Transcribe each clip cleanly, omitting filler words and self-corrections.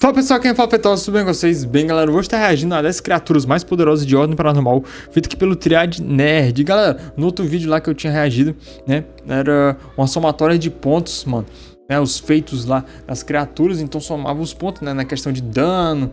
Fala pessoal, quem fala Feitosa, tudo bem com vocês? Bem galera, hoje tá reagindo a 10 criaturas mais poderosas de Ordem Paranormal, feito aqui pelo Triad Nerd. Galera, no outro vídeo lá que eu tinha reagido, né, era uma somatória de pontos, mano, né, os feitos lá das criaturas, então somava os pontos, né, na questão de dano,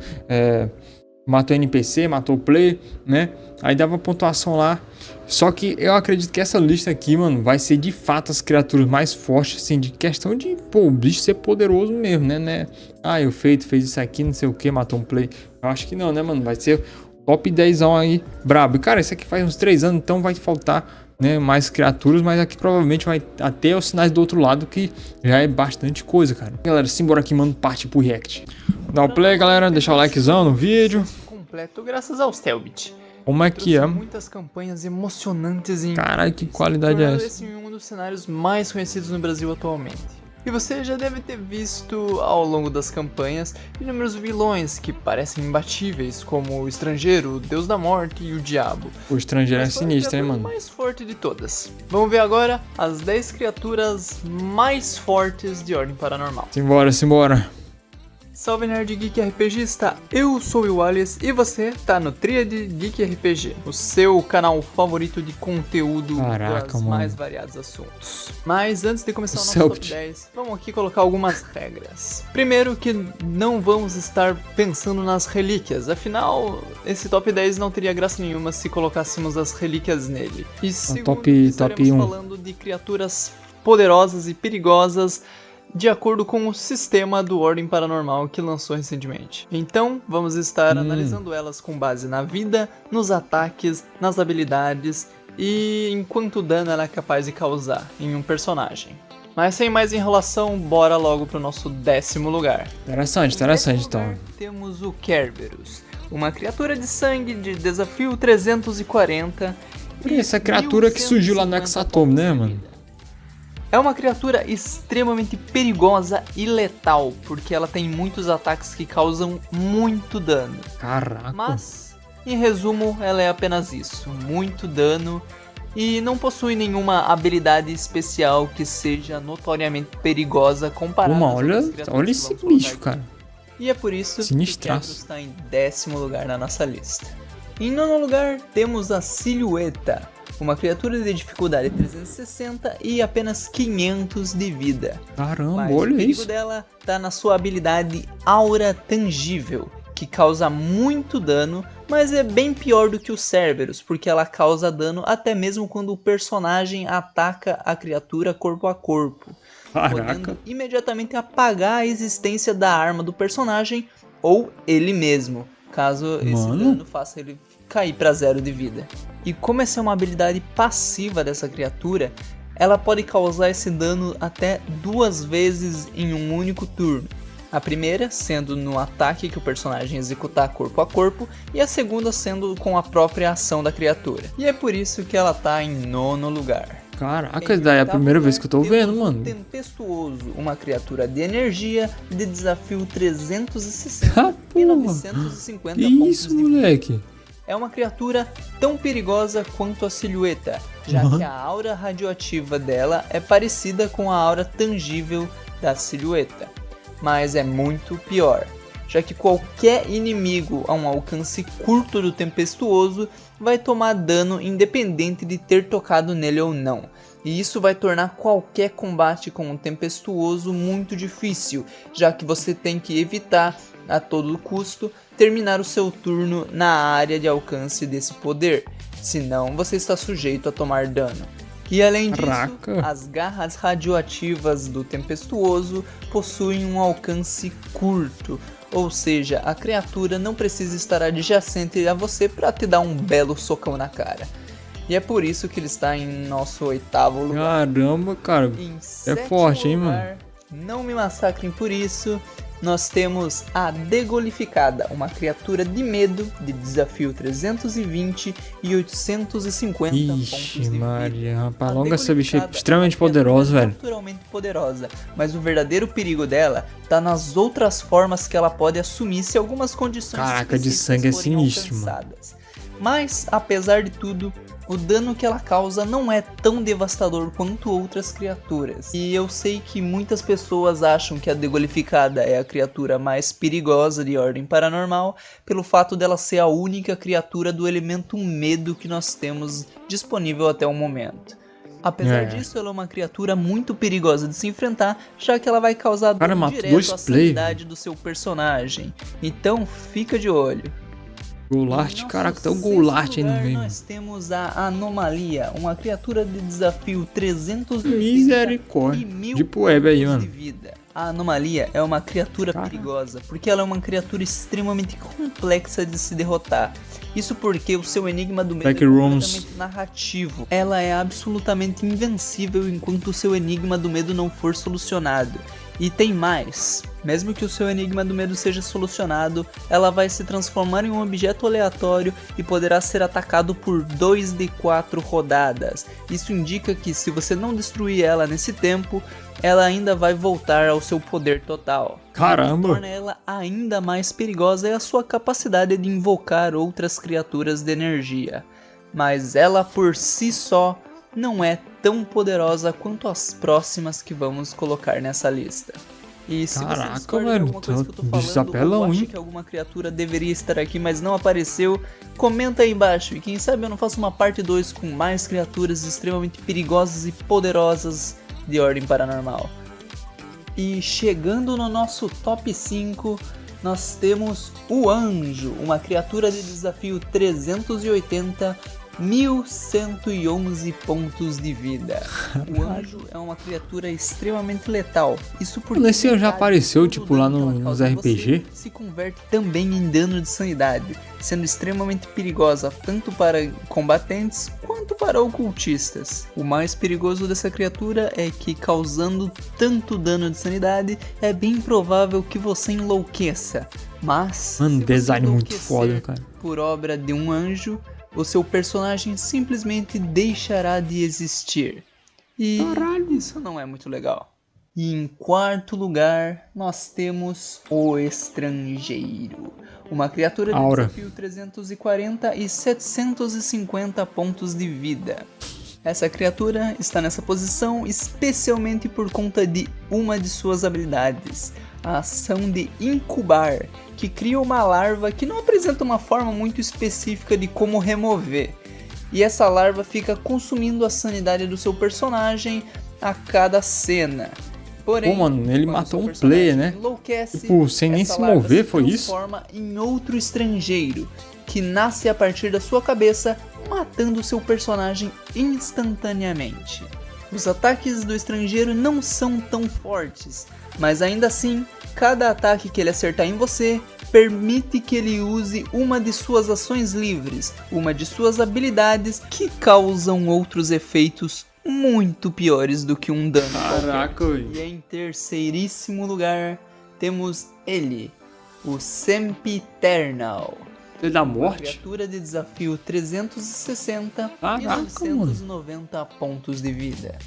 matou NPC, matou o player, né, aí dava pontuação lá. Só que eu acredito que essa lista aqui, mano, vai ser de fato as criaturas mais fortes, assim, de questão de, pô, o bicho ser poderoso mesmo, né? Ah, o Feito fez isso aqui, não sei o que, matou um play. Eu acho que não, né, mano? Vai ser top 10 aí, brabo. E, cara, isso aqui faz uns 3 anos, então vai faltar, né, mais criaturas, mas aqui provavelmente vai até os sinais do outro lado, que já é bastante coisa, cara. Galera, simbora aqui, mano, parte pro react. Dá o play, galera, deixar o likezão no vídeo. Completo graças ao Cellbit. Como é que é? Muitas campanhas emocionantes em... Caralho, que qualidade é essa? Esse é um dos cenários mais conhecidos no Brasil atualmente. E você já deve ter visto ao longo das campanhas inúmeros vilões que parecem imbatíveis, como o Estrangeiro, o Deus da Morte e o Diabo. O Estrangeiro é sinistro, hein, mano? A mais forte de todas. Vamos ver agora as 10 criaturas mais fortes de Ordem Paranormal. Simbora, simbora. Salve Nerd Geek RPGista, eu sou o Wallace e você tá no Triad Geek RPG, o seu canal favorito de conteúdo dos mais variados assuntos. Mas antes de começar o nosso top 10, vamos aqui colocar algumas regras. Primeiro que não vamos estar pensando nas relíquias, afinal esse top 10 não teria graça nenhuma se colocássemos as relíquias nele. E segundo, estaremos falando de criaturas poderosas e perigosas de acordo com o sistema do Ordem Paranormal que lançou recentemente. Então, vamos estar analisando elas com base na vida, nos ataques, nas habilidades e em quanto dano ela é capaz de causar em um personagem. Mas sem mais enrolação, bora logo pro nosso 10º lugar. Interessante então. Temos o Kerberos, uma criatura de sangue de desafio 340. E essa criatura que surgiu lá no Hexatom, né, mano? É uma criatura extremamente perigosa e letal, porque ela tem muitos ataques que causam muito dano. Caraca. Mas, em resumo, ela é apenas isso, muito dano, e não possui nenhuma habilidade especial que seja notoriamente perigosa comparada às outras criaturas. Olha esse bicho, cara. E é por isso que Kerberos está em 10º lugar na nossa lista. Em 9º lugar, temos a Silhueta, uma criatura de dificuldade 360 e apenas 500 de vida. Caramba, mas olha isso. O perigo dela tá na sua habilidade Aura Tangível, que causa muito dano, mas é bem pior do que o Cerberus, porque ela causa dano até mesmo quando o personagem ataca a criatura corpo a corpo, podendo imediatamente apagar a existência da arma do personagem ou ele mesmo, caso esse dano faça ele cair para 0 de vida. E como essa é uma habilidade passiva dessa criatura, ela pode causar esse dano até 2 vezes em um único turno. A primeira sendo no ataque que o personagem executar corpo a corpo, e a segunda sendo com a própria ação da criatura. E é por isso que ela tá em 9º lugar. Caraca, isso daí é a primeira vez que eu tô vendo, mano. Tempestuoso, uma criatura de energia de desafio 360 e 950 pontos de vida. Moleque. É uma criatura tão perigosa quanto a Silhueta, já que a aura radioativa dela é parecida com a aura tangível da Silhueta, mas é muito pior, já que qualquer inimigo a um alcance curto do Tempestuoso vai tomar dano independente de ter tocado nele ou não, e isso vai tornar qualquer combate com o Tempestuoso muito difícil, já que você tem que evitar a todo custo terminar o seu turno na área de alcance desse poder, senão você está sujeito a tomar dano. E além disso, as garras radioativas do Tempestuoso possuem um alcance curto, ou seja, a criatura não precisa estar adjacente a você para te dar um belo socão na cara. E é por isso que ele está em nosso 8º lugar. Caramba, cara, é forte, hein, mano? Não me massacrem por isso. Nós temos a Degolificada, uma criatura de medo de desafio 320 e 850 pontos de Maria, rapaz, longa essa bicha é extremamente poderosa, velho. Naturalmente poderosa, mas o verdadeiro perigo dela tá nas outras formas que ela pode assumir se algumas condições de sangue é sinistro, mano. Mas, apesar de tudo, o dano que ela causa não é tão devastador quanto outras criaturas. E eu sei que muitas pessoas acham que a Degolificada é a criatura mais perigosa de Ordem Paranormal, pelo fato dela ser a única criatura do elemento medo que nós temos disponível até o momento. Apesar disso, ela é uma criatura muito perigosa de se enfrentar, já que ela vai causar dano direto à sanidade do seu personagem. Então, fica de olho. Golart, caraca, tá o Golart aí no meio. Nós temos a Anomalia, uma criatura de desafio 380 Misericórdia. e 1000 Deep Web aí, mano. de vida. A Anomalia é uma criatura perigosa, porque ela é uma criatura extremamente complexa de se derrotar. Isso porque o seu enigma do medo é completamente narrativo. Ela é absolutamente invencível enquanto o seu enigma do medo não for solucionado. E tem mais, mesmo que o seu enigma do medo seja solucionado, ela vai se transformar em um objeto aleatório e poderá ser atacado por 2 de 4 rodadas. Isso indica que se você não destruir ela nesse tempo, ela ainda vai voltar ao seu poder total. Caramba! O que torna ela ainda mais perigosa é a sua capacidade de invocar outras criaturas de energia. Mas ela por si só não é tão poderosa quanto as próximas que vamos colocar nessa lista. E se você discorda de alguma coisa que eu tô falando, ou acha que alguma criatura deveria estar aqui, mas não apareceu, comenta aí embaixo. E quem sabe eu não faço uma parte 2 com mais criaturas extremamente perigosas e poderosas de Ordem Paranormal. E chegando no nosso top 5, nós temos o Anjo, uma criatura de desafio 380, 1111 pontos de vida. O Anjo é uma criatura extremamente letal. Isso porque esse já apareceu tipo lá nos RPG. Se converte também em dano de sanidade, sendo extremamente perigosa tanto para combatentes quanto para ocultistas. O mais perigoso dessa criatura é que, causando tanto dano de sanidade, é bem provável que você enlouqueça. Mas, mano, design muito foda, cara. Por obra de um anjo, o seu personagem simplesmente deixará de existir. E isso não é muito legal. E em quarto lugar, nós temos o Estrangeiro. Uma criatura de desafio 340 e 750 pontos de vida. Essa criatura está nessa posição especialmente por conta de uma de suas habilidades, a ação de incubar, que cria uma larva que não apresenta uma forma muito específica de como remover. E essa larva fica consumindo a sanidade do seu personagem a cada cena. Porém, mano, ele matou um player, né? Tipo, sem nem se mover, foi isso? Transforma em outro estrangeiro, que nasce a partir da sua cabeça, matando seu personagem instantaneamente. Os ataques do estrangeiro não são tão fortes, mas ainda assim, cada ataque que ele acertar em você permite que ele use uma de suas ações livres, uma de suas habilidades que causam outros efeitos muito piores do que um dano. Caraca, e em terceiríssimo lugar, temos ele, o Sempiternal. Ele da morte? Uma criatura de desafio 360 e 990 pontos de vida.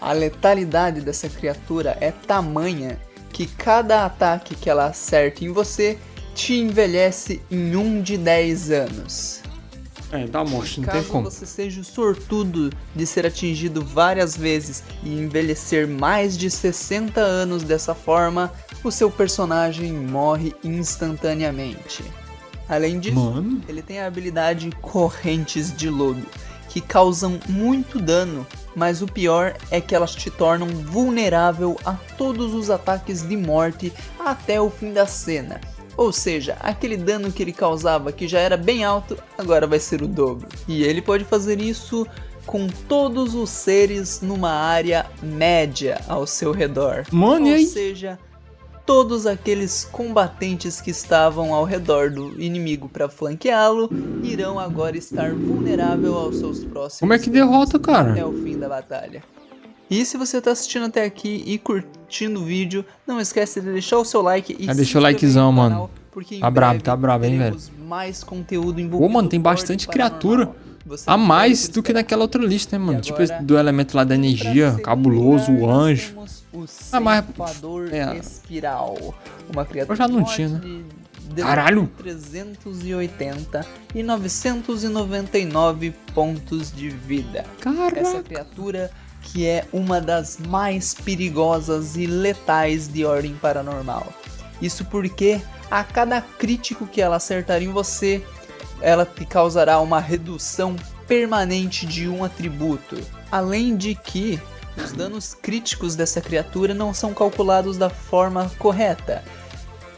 A letalidade dessa criatura é tamanha que cada ataque que ela acerta em você te envelhece em 1 de 10 anos. Da morte, não tem como. Caso você seja o sortudo de ser atingido várias vezes e envelhecer mais de 60 anos dessa forma, o seu personagem morre instantaneamente. Além disso, ele tem a habilidade Correntes de Lodo, que causam muito dano, mas o pior é que elas te tornam vulnerável a todos os ataques de morte até o fim da cena. Ou seja, aquele dano que ele causava que já era bem alto, agora vai ser o dobro. E ele pode fazer isso com todos os seres numa área média ao seu redor. Mano, ou seja, todos aqueles combatentes que estavam ao redor do inimigo para flanqueá-lo irão agora estar vulnerável aos seus próximos. Como é que derrota, cara? Até o fim da batalha. E se você está assistindo até aqui e curtindo o vídeo, não esquece de deixar o seu like e deixa o likezão, mano. Porque tá brabo, hein, velho. Mais conteúdo envolvido. Mano, tem bastante criatura a mais do que naquela outra lista, né, mano? Tipo esse do elemento lá da energia, cabuloso, o anjo. O Ceifador Espiral. Uma criatura eu já não tinha, né? Caralho! 380 e 999 pontos de vida. Caraca! Essa criatura que é uma das mais perigosas e letais de Ordem Paranormal. Isso porque a cada crítico que ela acertar em você, ela te causará uma redução permanente de um atributo. Além de que os danos críticos dessa criatura não são calculados da forma correta.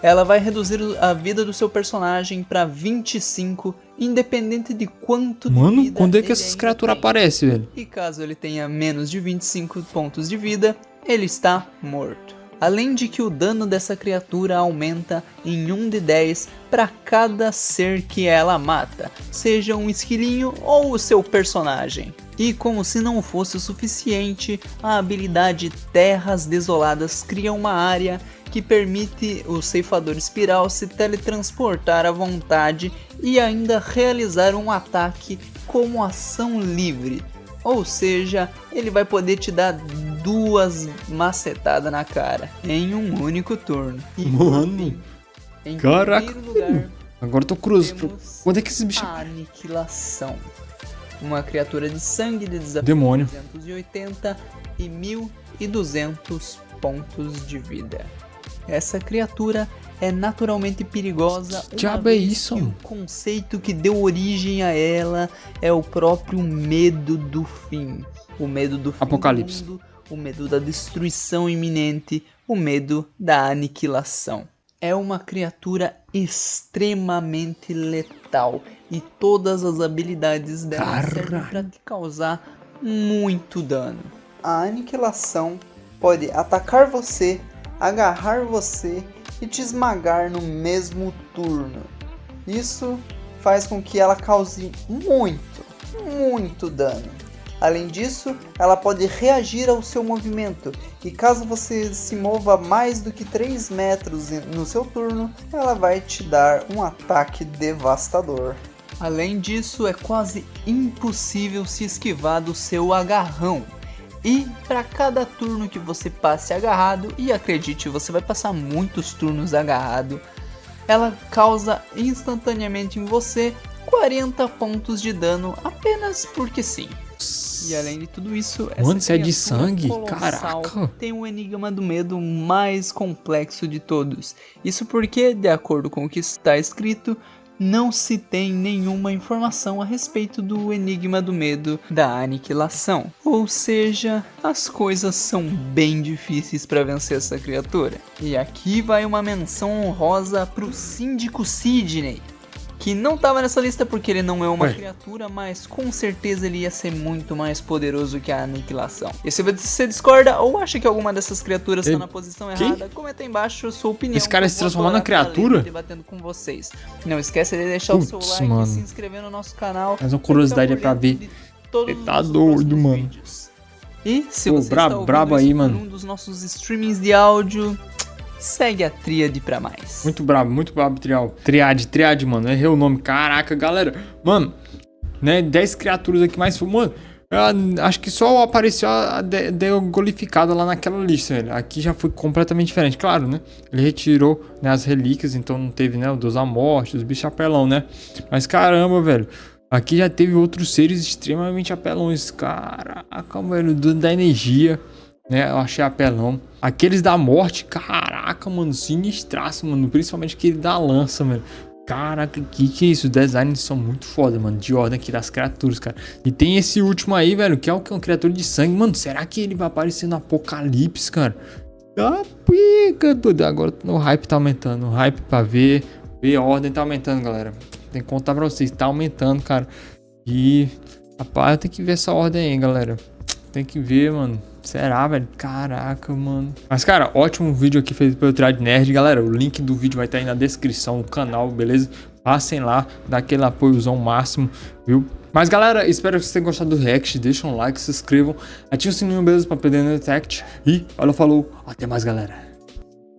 Ela vai reduzir a vida do seu personagem para 25, independente de quanto de Mano, vida quando é que ele essas ainda criaturas tem. aparecem, velho? E caso ele tenha menos de 25 pontos de vida, ele está morto. Além de que o dano dessa criatura aumenta em 1 de 10 para cada ser que ela mata, seja um esquilinho ou o seu personagem. E como se não fosse o suficiente, a habilidade Terras Desoladas cria uma área que permite o ceifador espiral se teletransportar à vontade e ainda realizar um ataque como ação livre. Ou seja, ele vai poder te dar 2 macetadas na cara em um único turno. E Mano, em caraca, primeiro lugar, agora eu tô curioso. temos Quando é que esses bichos... a Aniquilação. Uma criatura de sangue de desafio Demônio. 280 e 1200 pontos de vida. Essa criatura é naturalmente perigosa. Que diabo é isso, que o mano? conceito que deu origem a ela é o próprio medo do fim. O medo do fim Apocalipse. do mundo, o medo da destruição iminente, o medo da aniquilação. É uma criatura extremamente letal e todas as habilidades dela servem Caralho. para te causar muito dano. A aniquilação pode atacar você, agarrar você e te esmagar no mesmo turno. Isso faz com que ela cause muito dano. Além disso, ela pode reagir ao seu movimento, e caso você se mova mais do que 3 metros no seu turno, ela vai te dar um ataque devastador. Além disso, é quase impossível se esquivar do seu agarrão. E para cada turno que você passe agarrado, e acredite, você vai passar muitos turnos agarrado, ela causa instantaneamente em você 40 pontos de dano apenas porque sim. E além de tudo isso, essa Mano, isso é de criatura sangue? colossal Caraca. tem o enigma do medo mais complexo de todos. Isso porque, de acordo com o que está escrito, não se tem nenhuma informação a respeito do enigma do medo da aniquilação. Ou seja, as coisas são bem difíceis para vencer essa criatura. E aqui vai uma menção honrosa pro Síndico Sidney, que não estava nessa lista porque ele não é uma criatura, mas com certeza ele ia ser muito mais poderoso que a aniquilação. E se você discorda ou acha que alguma dessas criaturas está na posição errada, comenta aí embaixo a sua opinião. Esse cara que se eu vou transformou na adorar ficar criatura? debatendo com vocês. Não esquece de deixar o seu like mano. e se inscrever no nosso canal. Mas uma curiosidade pra ficar é pra por ver. dentro de todos Ele os tá nossos doido, próximos mano. vídeos. E se Pô, você está ouvindo brabo isso aí, por mano. um dos nossos streamings de áudio, segue a tríade pra mais. Muito brabo, Triade, mano. Errei o nome. Caraca, galera. Mano, né? 10 criaturas aqui mais. Mano, acho que só apareceu a degolificada lá naquela lista, velho. Aqui já foi completamente diferente. Claro, né? Ele retirou, né, as relíquias, então não teve, né? O Deus da Morte, os bichos apelão, né? Mas caramba, velho. Aqui já teve outros seres extremamente apelões. Caraca, velho. Da energia, né? Eu achei apelão. Aqueles da morte, caraca, mano. Sinistraço, mano. Principalmente aquele da lança, mano. Caraca, que é isso? Os designs são muito foda, mano. De ordem aqui das criaturas, cara. E tem esse último aí, velho. Que é uma criatura de sangue. Mano, será que ele vai aparecer no Apocalipse, cara? Ah, pica, doido. Agora o hype tá aumentando. O hype pra ver a ordem tá aumentando, galera. Tem que contar pra vocês. Tá aumentando, cara. E, rapaz, tem que ver essa ordem aí, galera. Tem que ver, mano. Será, velho? Caraca, mano. Mas, cara, ótimo vídeo aqui feito pelo Triade Nerd. Galera, o link do vídeo vai estar aí na descrição do canal, beleza? Passem lá, dá aquele apoiozão máximo, viu? Mas, galera, espero que vocês tenham gostado do react. Deixem um like, se inscrevam, ativem o sininho, beleza? Pra perder no detect. E, olha, falou. Até mais, galera.